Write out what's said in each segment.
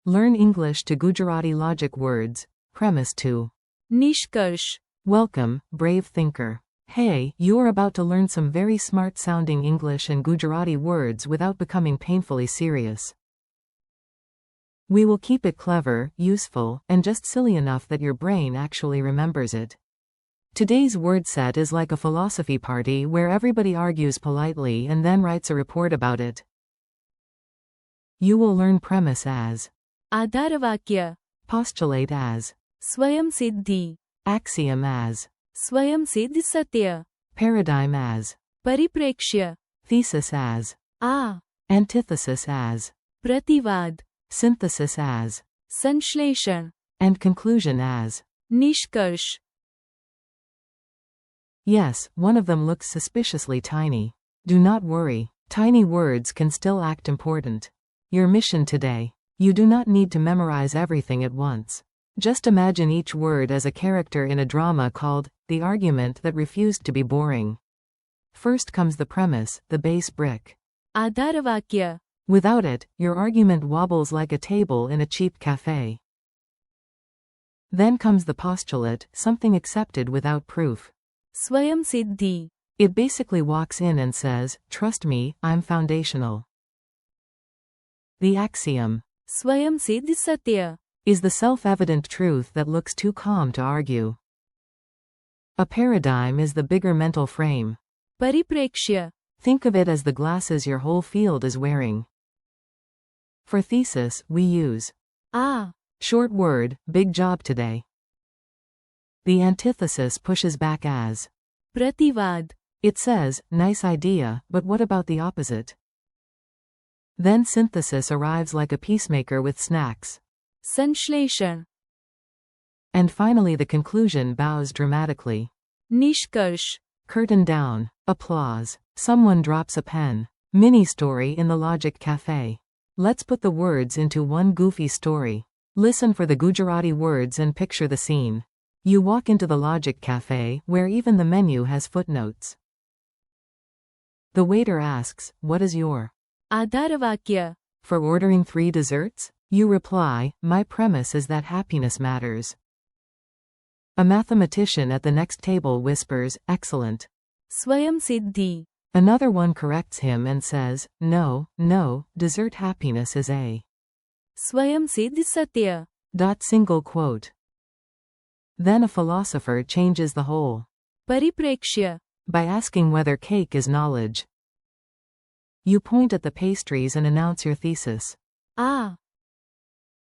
Learn English to Gujarati logic words. Premise 2. નિષ્કર્ષ. Welcome, brave thinker. Hey, you're about to learn some very smart-sounding English and Gujarati words without becoming painfully serious. We will keep it clever, useful, and just silly enough that your brain actually remembers it. Today's word set is like a philosophy party where everybody argues politely and then writes a report about it. You will learn premise as, આધારવાક્ય. postulate as, સ્વયંસિદ્ધિ. axiom as, સ્વયંસિદ્ધ Satya. paradigm as, પરિપ્રેક્ષ્ય. thesis as, antithesis as, પ્રતિવાદ. synthesis as, સંશ્લેષણ. and conclusion as. નિષ્કર્ષ. Yes, one of them looks suspiciously tiny. Do not worry, tiny words can still act important. Your mission today. You do not need to memorize everything at once. Just imagine each word as a character in a drama called The Argument That Refused to Be Boring. First comes the premise, the base brick. આધારવાક્ય. Without it, your argument wobbles like a table in a cheap cafe. Then comes the postulate, something accepted without proof. સ્વયંસિદ્ધિ. It basically walks in and says, trust me, I'm foundational. The axiom સ્વયંસિદ્ધ Satya. is the self-evident truth that looks too calm to argue. A paradigm is the bigger mental frame. પરિપ્રેક્ષ્ય. Think of it as the glasses your whole field is wearing. For thesis, we use short word, big job today. The antithesis pushes back as પ્રતિવાદ. it says, nice idea, but what about the opposite? Then synthesis arrives like a peacemaker with snacks. સંશ્લેષણ. And finally the conclusion bows dramatically. નિષ્કર્ષ. Curtain down. Applause. Someone drops a pen. Mini story in the Logic Cafe. Let's put the words into one goofy story. Listen for the Gujarati words and picture the scene. You walk into the Logic Cafe, where even the menu has footnotes. The waiter asks, what is your? આધારવાક્ય. For ordering 3 desserts? You reply, my premise is that happiness matters. A mathematician at the next table whispers, excellent. સ્વયંસિદ્ધિ. Another one corrects him and says, no, dessert happiness is a. સ્વયંસિદ્ધ Satya. Single quote. Then a philosopher changes the whole. પરિપ્રેક્ષ્ય. By asking whether cake is knowledge. You point at the pastries and announce your thesis.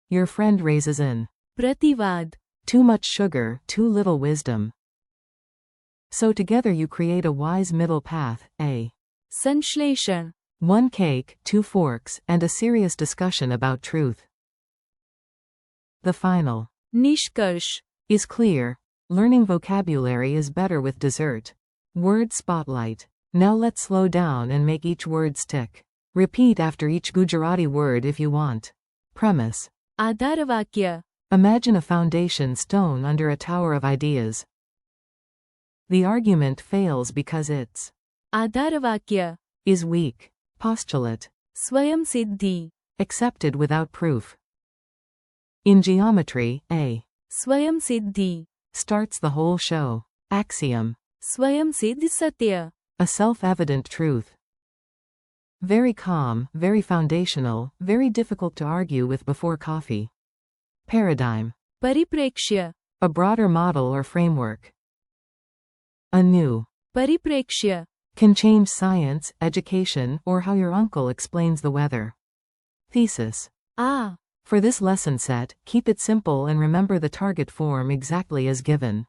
Your friend raises in. પ્રતિવાદ. Too much sugar, too little wisdom. So together you create a wise middle path, a. સંશ્લેષણ. 1 cake, 2 forks, and a serious discussion about truth. The final નિષ્કર્ષ. is clear. Learning vocabulary is better with dessert. Word spotlight. Now let's slow down and make each word stick. Repeat after each Gujarati word if you want. Premise. આધારવાક્ય. Imagine a foundation stone under a tower of ideas. The argument fails because it's આધારવાક્ય. is weak. Postulate. સ્વયંસિદ્ધિ. Accepted without proof. In geometry, a સ્વયંસિદ્ધિ. starts the whole show. Axiom. સ્વયંસિદ્ધ Satya. A self-evident truth. Very calm, very foundational, very difficult to argue with before coffee. Paradigm. પરિપ્રેક્ષ્ય. A broader model or framework. A new. પરિપ્રેક્ષ્ય. Can change science, education, or how your uncle explains the weather. Thesis. For this lesson set, keep it simple and remember the target form exactly as given.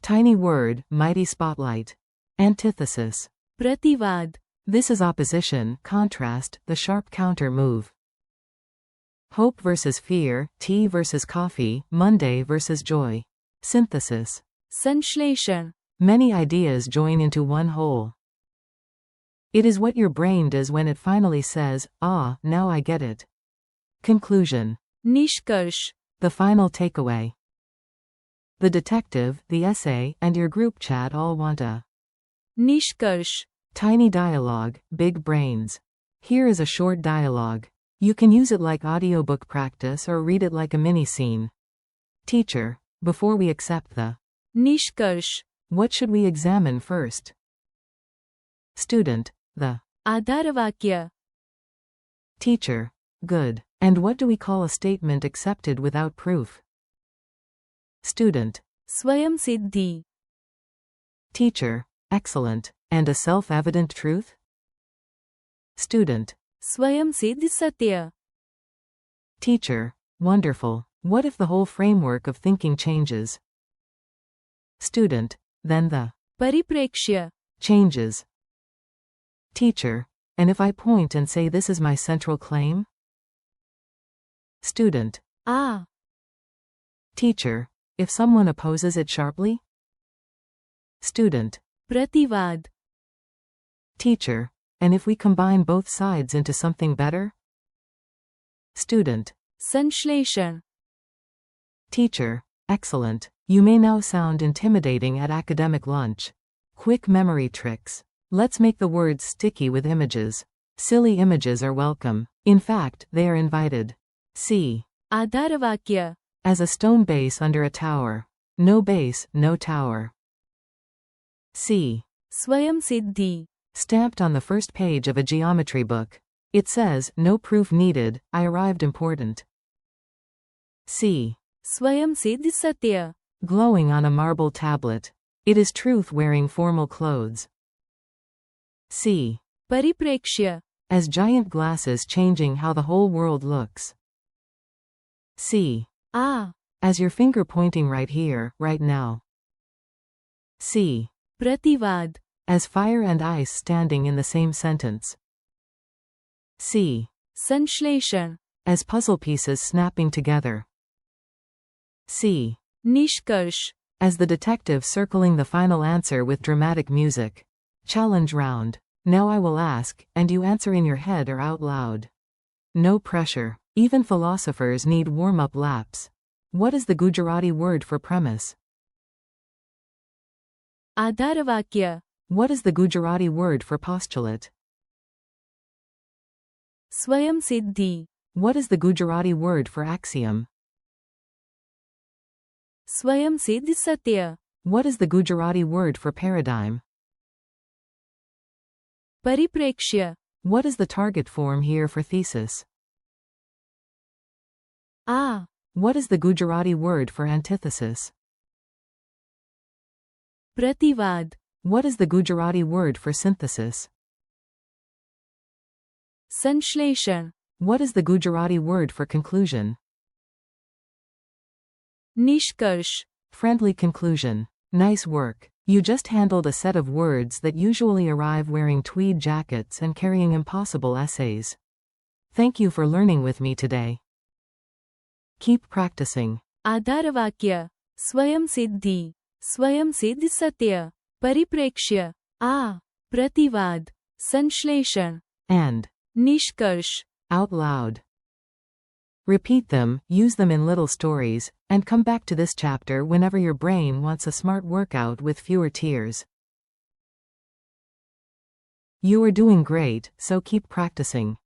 Tiny word, mighty spotlight. Antithesis. પ્રતિવાદ. This is opposition, contrast, the sharp counter move. Hope versus fear, tea versus coffee, Monday versus joy. Synthesis. સંશ્લેષણ. Many ideas join into one whole. It is what your brain does when it finally says, now I get it. Conclusion. નિષ્કર્ષ. The final takeaway. The detective, the essay, and your group chat all want a નિષ્કર્ષ. tiny dialogue, big brains. Here is a short dialogue. You can use it like audiobook practice or read it like a mini scene. Teacher, before we accept the निष्कर्ष. what should we examine first? Student, the आधारवाक्य. teacher, good. And what do we call a statement accepted without proof? Student, स्वयं सिद्धि. teacher, excellent. And a self-evident truth? Student, स्वयं सिद्ध सत्य. teacher, wonderful. What if the whole framework of thinking changes? Student, then the परिप्रेक्ष्य. changes. Teacher, and if I point and say this is my central claim? Student, uh. teacher, if someone opposes it sharply? Student, प्रतिवाद. teacher, and if we combine both sides into something better? Student, संश्लेषण. teacher, excellent. You may now sound intimidating at academic lunch. Quick memory tricks. Let's make the words sticky with images. Silly images are welcome. In fact, they are invited. C. आधारवाक्य. As a stone base under a tower. No base, no tower. C. स्वयं सिद्धि. Stamped on the first page of a geometry book. It says, no proof needed, I arrived important. C. स्वयं सिद्ध सत्य. Glowing on a marble tablet. It is truth wearing formal clothes. C. परिप्रेक्ष्य. As giant glasses changing how the whole world looks. C. Uh. As your finger pointing right here, right now. C. प्रतिवाद. As fire and ice standing in the same sentence. C. संश्लेषण. As puzzle pieces snapping together. C. निष्कर्ष. As the detective circling the final answer with dramatic music. Challenge round. Now I will ask, and you answer in your head or out loud. No pressure. Even philosophers need warm-up laps. What is the Gujarati word for premise? आधारवाक्य. What is the Gujarati word for postulate? स्वयं सिद्धि. What is the Gujarati word for axiom? स्वयं सिद्ध सत्य. What is the Gujarati word for paradigm? परिप्रेक्ष्य. What is the target form here for thesis? Uh. What is the Gujarati word for antithesis? प्रतिवाद. What is the Gujarati word for synthesis? संश्लेषण. What is the Gujarati word for conclusion? निष्कर्ष. Friendly conclusion. Nice work. You just handled a set of words that usually arrive wearing tweed jackets and carrying impossible essays. Thank you for learning with me today. Keep practicing. आधारवाक्य. स्वयं सिद्धि. स्वयं सिद्ध सत्य. परिप्रेक्ष्य. आ. प्रतिवाद. संश्लेषण. And निष्कर्ष. out loud. Repeat them, use them in little stories, and come back to this chapter whenever your brain wants a smart workout with fewer tears. You are doing great, so keep practicing.